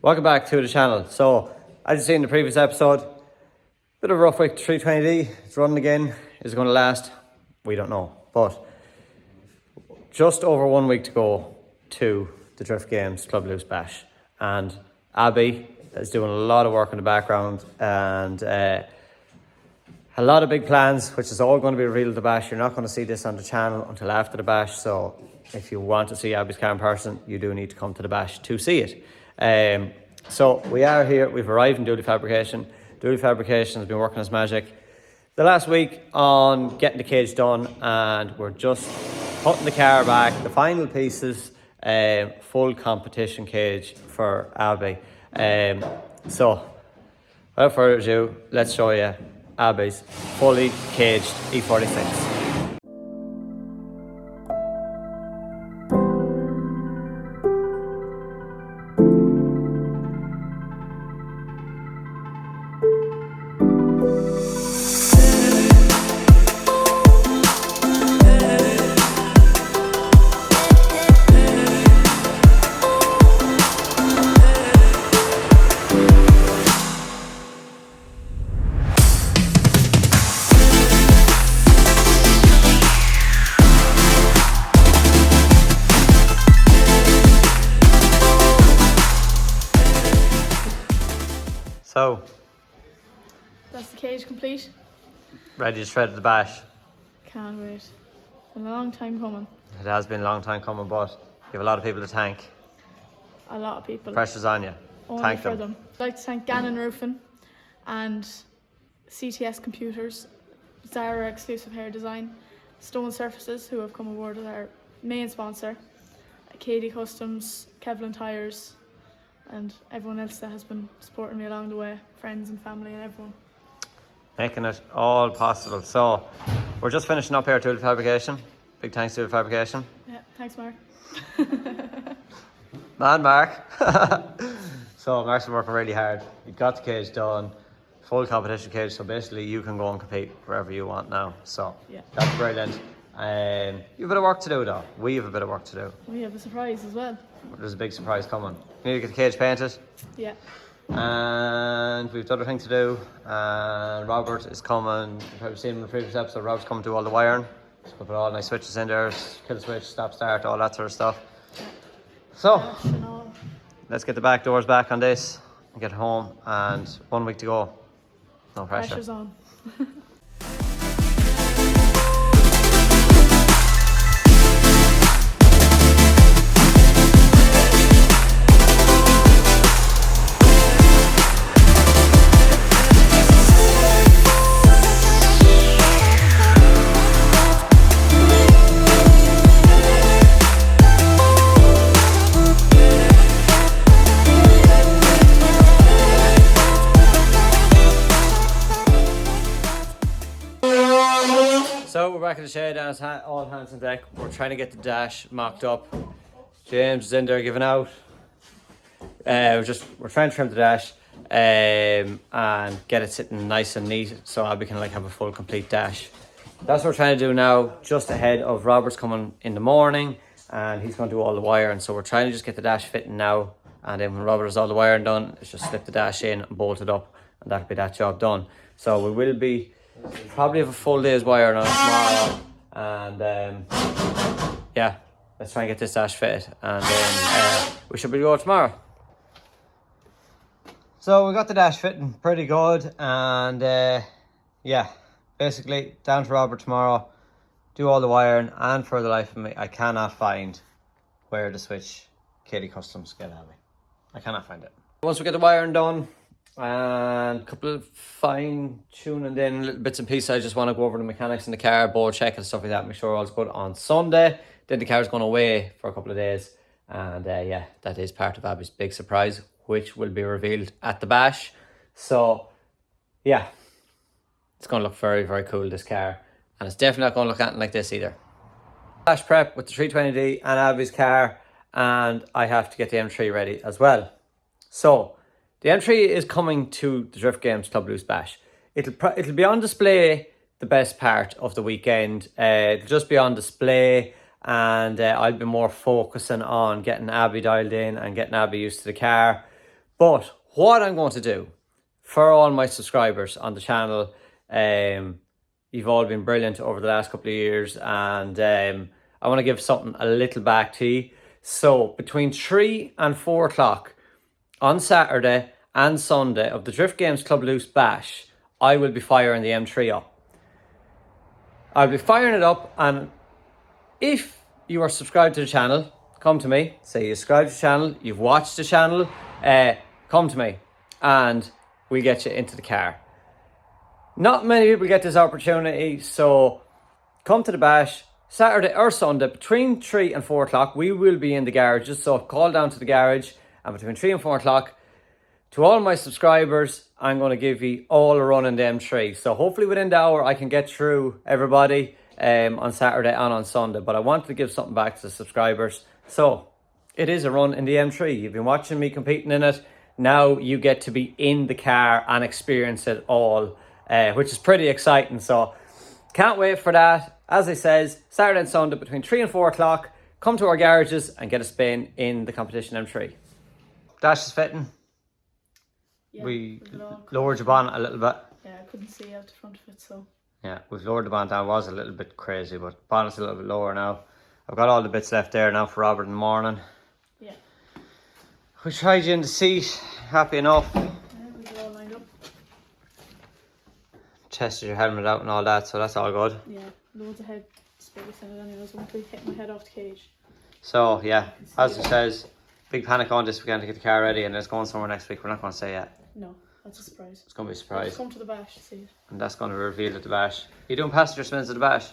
Welcome back to the channel. So, as you seen in the previous episode, bit of a rough week to 320D. It's running again. Is it going to last? We don't know. But just over 1 week to go to the Drift Games Club Loose Bash. And Abbie is doing a lot of work in the background and a lot of big plans, which is all going to be revealed at the bash. You're not going to see this on the channel until after the bash. So if you want to see Abbie's car in person, you do need to come to the bash to see it. So we are here. We've arrived in Dooley Fabrication. Dooley Fabrication has been working its magic the last week on getting the cage done, and we're just putting the car back, the final pieces, full competition cage for Abbie. So without further ado, let's show you Abbie's fully caged E46. So, that's the cage complete. Ready to shred the bash. Can't wait. It's been a long time coming. It has been a long time coming, but you have a lot of people to thank. A lot of people. Pressure's on you. Only Thank for them. I'd like to thank Gannon Roofing and CTS Computers, Zara Exclusive Hair Design, Stone Surfaces, who have come aboard as our main sponsor, Kdkustomsuk, Kelvin tyres, and everyone else that has been supporting me along the way, friends and family and everyone. Making it all possible. So, we're just finishing up here at Dooley Fabrication. Big thanks to Dooley Fabrication. Yeah, thanks Mark. Man, Mark. So, Mark's been working really hard. You've got the cage done, full competition cage, so basically you can go and compete wherever you want now. So, yeah, that's brilliant. You have a bit of work to do though. We have a bit of work to do. We have a surprise as well. There's a big surprise coming. We need to get the cage painted. Yeah. And we've got other thing to do. And Robert is coming. You've probably seen him in the previous episode. Robert's coming to do all the wiring. He's going to put all nice switches in there, kill switch, stop start, all that sort of stuff. So, let's get the back doors back on this and get home. And 1 week to go. No pressure. Pressure's on. So we're back in the shed and it's all hands on deck. We're trying to get the dash mocked up. James is in there giving out. We're trying to trim the dash and get it sitting nice and neat so Abbie can have a full complete dash. That's what we're trying to do now, just ahead of Robert's coming in the morning and he's going to do all the wiring. So we're trying to just get the dash fitting now, and then when Robert has all the wiring done, it's just slip the dash in and bolt it up, and that'll be that job done. So we will be probably have a full day's wiring on tomorrow, and yeah, let's try and get this dash fitted, and then we should be going tomorrow. So we got the dash fitting pretty good, and yeah, basically down to Robert tomorrow, do all the wiring, and for the life of me I cannot find where to switch Kdkustomsuk get Abbie. I cannot find it. Once we get the wiring done and a couple of fine tuning in little bits and pieces, I just want to go over the mechanics in the car, board check and stuff like that, make sure all's good on Sunday. Then the car's going away for a couple of days, and yeah, that is part of Abbie's big surprise, which will be revealed at the bash. So yeah, it's going to look very, very cool, this car, and it's definitely not going to look anything like this either. Bash prep with the 320D and Abbie's car, and I have to get the M3 ready as well. So the M3 is coming to the Drift Games Club Loose Bash. It'll be on display the best part of the weekend. It'll just be on display, and I'll be more focusing on getting Abbie dialed in and getting Abbie used to the car. But what I'm going to do for all my subscribers on the channel, you've all been brilliant over the last couple of years, and I want to give something a little back to you. So between 3 and 4 o'clock on Saturday and Sunday of the Drift Games Club Loose Bash, I will be firing the M3 up. I'll be firing it up, and if you are subscribed to the channel, come to me. Say you subscribe to the channel, you've watched the channel, come to me and we'll get you into the car. Not many people get this opportunity, so come to the bash Saturday or Sunday between 3 and 4 o'clock. We will be in the garages, so call down to the garage, and between 3 and 4 o'clock, to all my subscribers, I'm going to give you all a run in the M3. So hopefully within the hour I can get through everybody on Saturday and on Sunday. But I wanted to give something back to the subscribers. So it is a run in the M3. You've been watching me competing in it. Now you get to be in the car and experience it all, which is pretty exciting. So can't wait for that. As I says, Saturday and Sunday between 3 and 4 o'clock. Come to our garages and get a spin in the competition M3. Dash is fitting. Yeah, We lowered the bonnet a little bit. Yeah, I couldn't see out the front of it, so. Yeah, we've lowered the bonnet down. It was a little bit crazy, but bonnet's a little bit lower now. I've got all the bits left there now for Robert in the morning. Yeah. We tried you in the seat. Happy enough. Yeah, we got all lined up. Tested your helmet out and all that, so that's all good. Yeah, loads of head space in it anyway, so I won't hit my head off the cage. So, yeah, as it says, big panic on this weekend to get the car ready, and it's going somewhere next week. We're not going to say yet. No, that's a surprise. It's going to be a surprise. Come to the bash to see it. And that's going to be revealed at the bash. You doing passenger spins at the bash?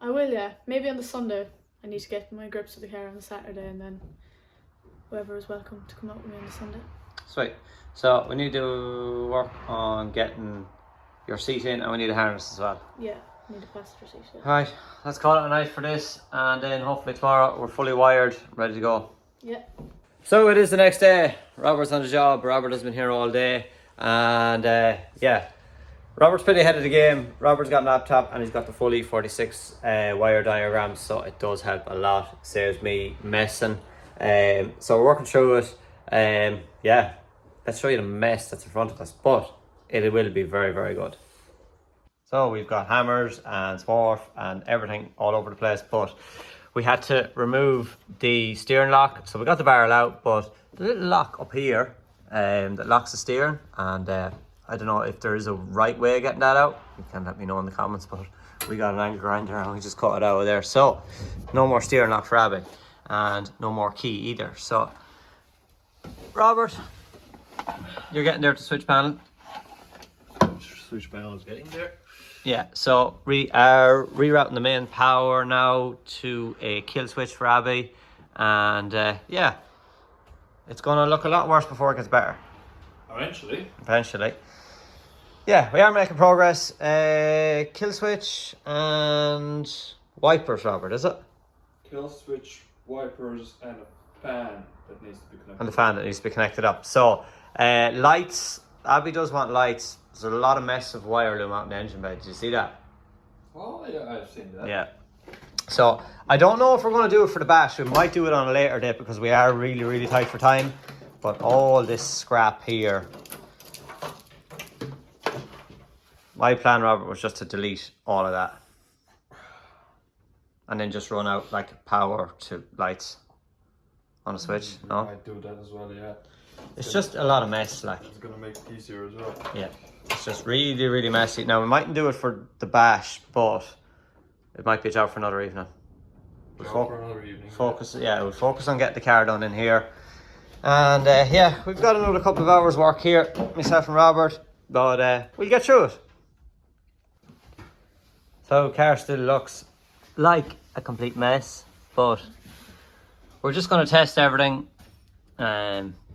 I will, yeah. Maybe on the Sunday. I need to get my grips of the car on the Saturday, and then whoever is welcome to come out with me on the Sunday. Sweet. So we need to work on getting your seat in, and we need a harness as well. Yeah, need a passenger seat. Yeah. Right, let's call it a night for this, and then hopefully tomorrow we're fully wired, ready to go. Yeah. So it is the next day. Robert's on the job. Robert has been here all day, and yeah, Robert's pretty ahead of the game. Robert's got a laptop and he's got the full E46 wire diagrams, so it does help a lot. Saves me messing. So we're working through it. Yeah, let's show you the mess that's in front of us, but it will be very, very good. So we've got hammers and swarf and everything all over the place, but we had to remove the steering lock. So we got the barrel out, but the little lock up here that locks the steering, and I don't know if there is a right way of getting that out. You can let me know in the comments, but we got an angle grinder and we just cut it out of there. So no more steering lock for Abbie, and no more key either. So Robert, you're getting there to switch panel. Switch panel is getting there. Yeah, so we are rerouting the main power now to a kill switch for Abbie, and yeah, it's going to look a lot worse before it gets better. Eventually. Yeah, we are making progress. Kill switch and wipers, Robert, is it? Kill switch, wipers, and a fan that needs to be connected. And the fan that needs to be connected up. So lights, Abbie does want lights. There's a lot of mess of wire loom out in the engine bay. Did you see that? Oh, yeah, I've seen that. Yeah. So I don't know if we're going to do it for the bash. We might do it on a later date because we are really, really tight for time. But all this scrap here, my plan, Robert, was just to delete all of that and then just run out like power to lights on a switch. No, I might do that as well. Yeah. It's just a lot of mess. Like, it's gonna make it easier as well. Yeah, it's just really, really messy. Now we mightn't do it for the bash, but it might be a job for another evening. For another evening. Focus, yeah, we'll focus on getting the car done in here. And yeah, we've got another couple of hours work here, myself and Robert, but we'll get through it. So car still looks like a complete mess, but we're just going to test everything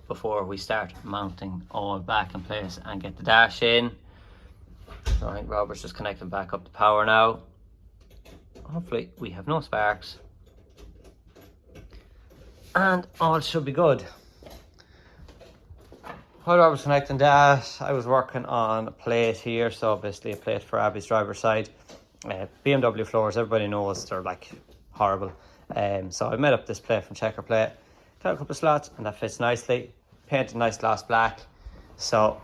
before we start mounting all back in place and get the dash in. So I think Robert's just connecting back up the power now. Hopefully we have no sparks and all should be good. While I was connecting that, I was working on a plate here, so basically a plate for Abbie's driver's side. BMW floors, everybody knows they're like horrible. So I made up this plate from Checker Plate, got a couple of slots and that fits nicely. painted nice gloss black. So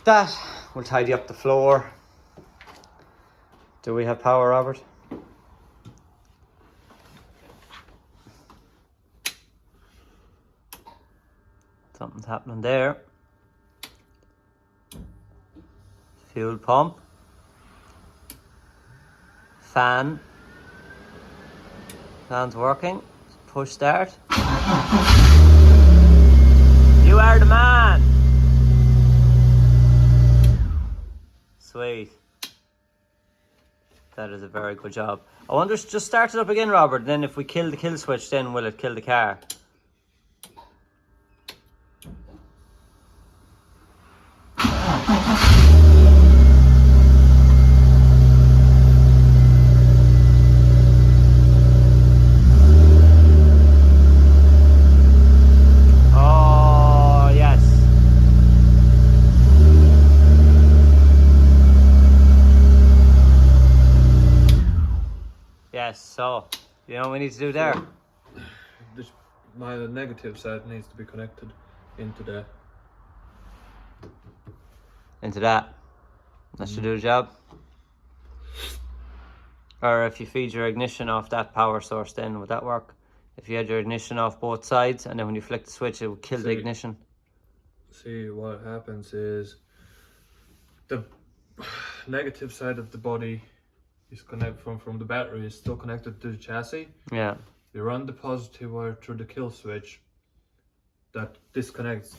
that will tidy up the floor. Do we have power, Robert? Something's happening there. Fuel pump. Fan. Fan's working. Push start. You are the man. Sweet. That is a very good job. I wonder, just start it up again, Robert. Then if we kill the kill switch, then will it kill the car? Yes, so, you know what we need to do there? My negative side needs to be connected into the... Into that. That should do the job. Or if you feed your ignition off that power source, then would that work? If you had your ignition off both sides, and then when you flick the switch, it would kill the ignition. See, what happens is the negative side of the body is connected from the battery, is still connected to the chassis. Yeah. You run the positive wire through the kill switch. That disconnects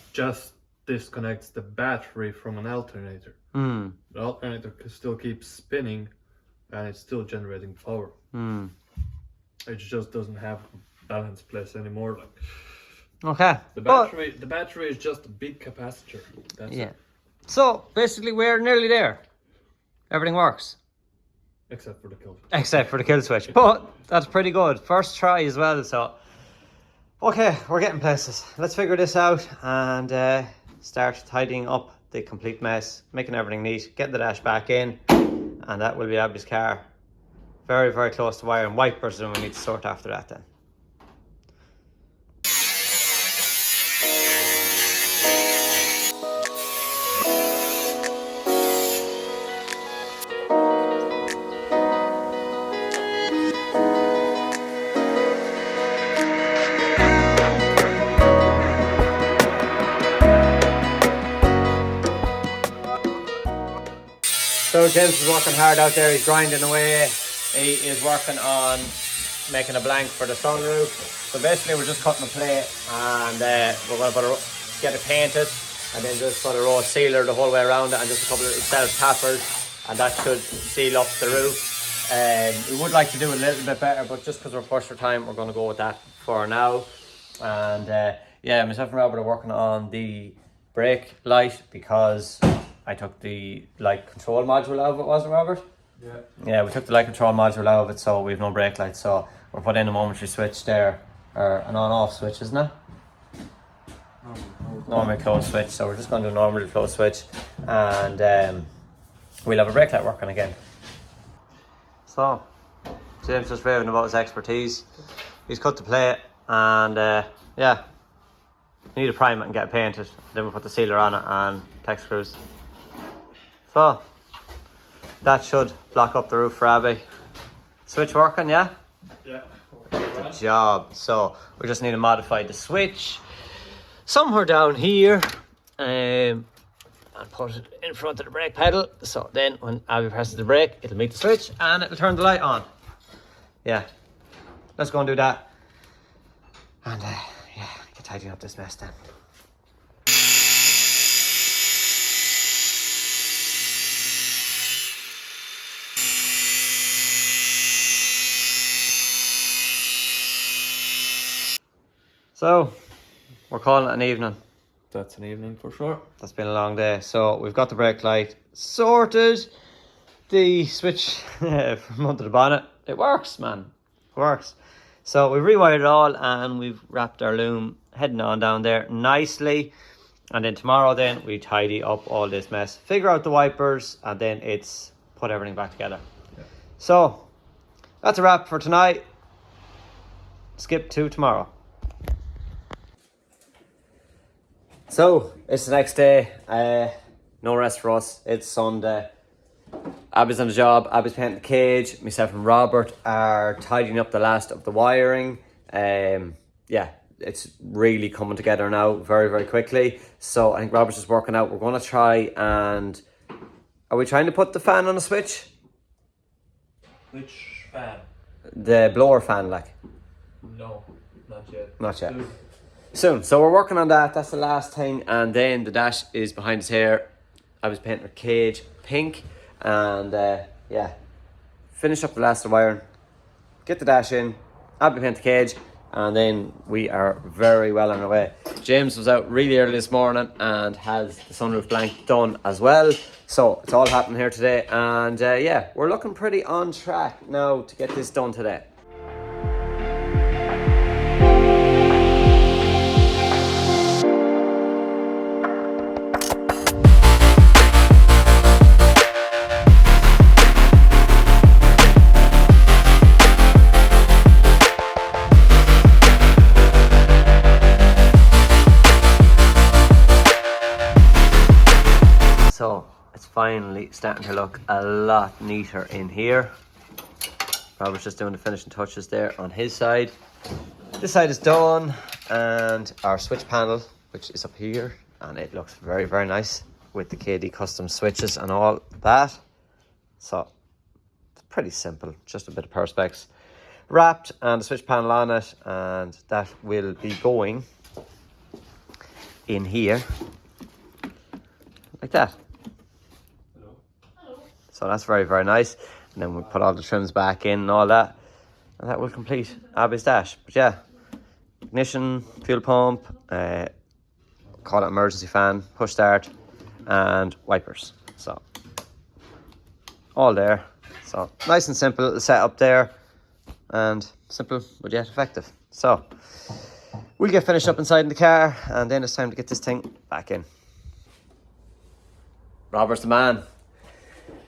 the battery from an alternator. The alternator can still keep spinning and it's still generating power. It just doesn't have balance place anymore. Like, okay. The battery is just a big capacitor. That's it. So basically we're nearly there. Everything works. Except for the kill switch. Except for the kill switch. But that's pretty good. First try as well, so okay, we're getting places. Let's figure this out and start tidying up the complete mess, making everything neat, getting the dash back in, and that will be Abbie's car. Very, very close to wire and wipers, and we need to sort after that then. So James is working hard out there, he's grinding away. He is working on making a blank for the sunroof. So basically we're just cutting a plate and we're going to get it painted and then just put a row of sealer the whole way around it and just a couple of self-tappers, and that should seal up the roof. We would like to do it a little bit better, but just because we're pushed for time, we're going to go with that for now. And yeah, myself and Robert are working on the brake light because I took the light control module out of it, wasn't it, Robert? Yeah. Yeah, we took the light control module out of it, so we have no brake light. So we're putting in a momentary switch there, or an on-off switch, isn't it? Normally closed switch. So we're just going to do a normally closed switch, and we'll have a brake light working again. So James just raving about his expertise. He's cut the plate, and yeah, we need to prime it and get it painted. Then we'll put the sealer on it and tech screws. So that should block up the roof for Abbie. Switch working, yeah? Yeah. Good job. So we just need to modify the switch somewhere down here and put it in front of the brake pedal. So then when Abbie presses the brake, it'll meet the switch and it'll turn the light on. Yeah. Let's go and do that. And yeah, get tidying up this mess then. So, we're calling it an evening. That's an evening for sure. That's been a long day. So, we've got the brake light sorted. The switch from under the bonnet. It works, man. It works. So, we've rewired it all and we've wrapped our loom heading on down there nicely. And then tomorrow then, we tidy up all this mess. Figure out the wipers and then it's put everything back together. Yeah. So, that's a wrap for tonight. Skip to tomorrow. So it's the next day. No rest for us. It's Sunday. Abbie's on the job. Abbie's painting the cage. Myself and Robert are tidying up the last of the wiring. Yeah, it's really coming together now very, very quickly. So I think Robert's just working out. We're going to try and... Are we trying to put the fan on a switch? Which fan? The blower fan, like? No, not yet. Not yet. Soon. So we're working on that. That's the last thing. And then the dash is behind us here. I was painting her cage pink. And yeah, finish up the last of the wiring. Get the dash in. Abbie paint the cage. And then we are very well on our way. James was out really early this morning and has the sunroof blank done as well. So it's all happening here today. And yeah, we're looking pretty on track now to get this done today. So it's finally starting to look a lot neater in here. Robert's just doing the finishing touches there on his side. This side is done, and our switch panel, which is up here, and it looks very, very nice with the KD custom switches and all that. So it's pretty simple, just a bit of perspex wrapped and the switch panel on it, and that will be going in here like that. So that's very, very nice. And then we'll put all the trims back in and all that. And that will complete Abbie's dash. But yeah, ignition, fuel pump, call it emergency fan, push start, and wipers. So all there. So nice and simple little setup there. And simple but yet effective. So we'll get finished up inside in the car, and then it's time to get this thing back in. Robert's the man.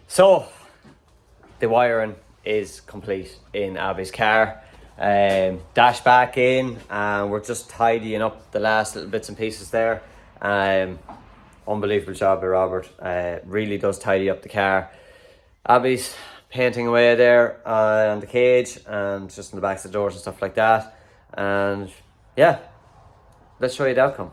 So, the wiring is complete in Abbie's car. Dash back in, and we're just tidying up the last little bits and pieces there. Unbelievable job by Robert. Really does tidy up the car. Abbie's painting away there on the cage and just in the backs of the doors and stuff like that. And yeah, let's show you the outcome.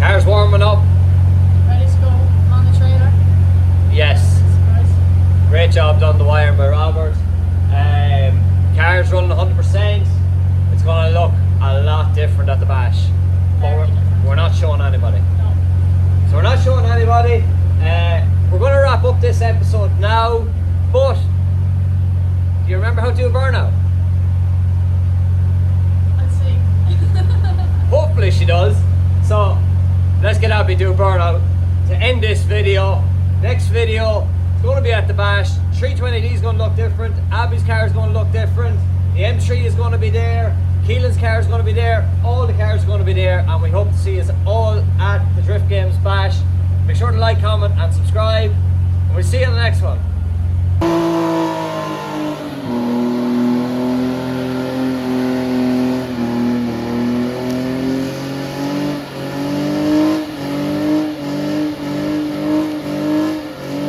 Car's warming up. Ready to go on the trailer? Yes. Nice. Great job done the wiring by Robert. Car's running 100%. It's going to look a lot different at the bash. But we're not showing anybody. No. So we're not showing anybody. We're going to wrap up this episode now. But do you remember how to do a burnout? Let's see. Hopefully she does. So let's get Abbie do a burnout to end this video. Next video, it's going to be at the bash. 320D is going to look different. Abbie's car is going to look different. The M3 is going to be there. Keelan's car is going to be there. All the cars are going to be there. And we hope to see us all at the Drift Games bash. Make sure to like, comment and subscribe. And we'll see you in the next one.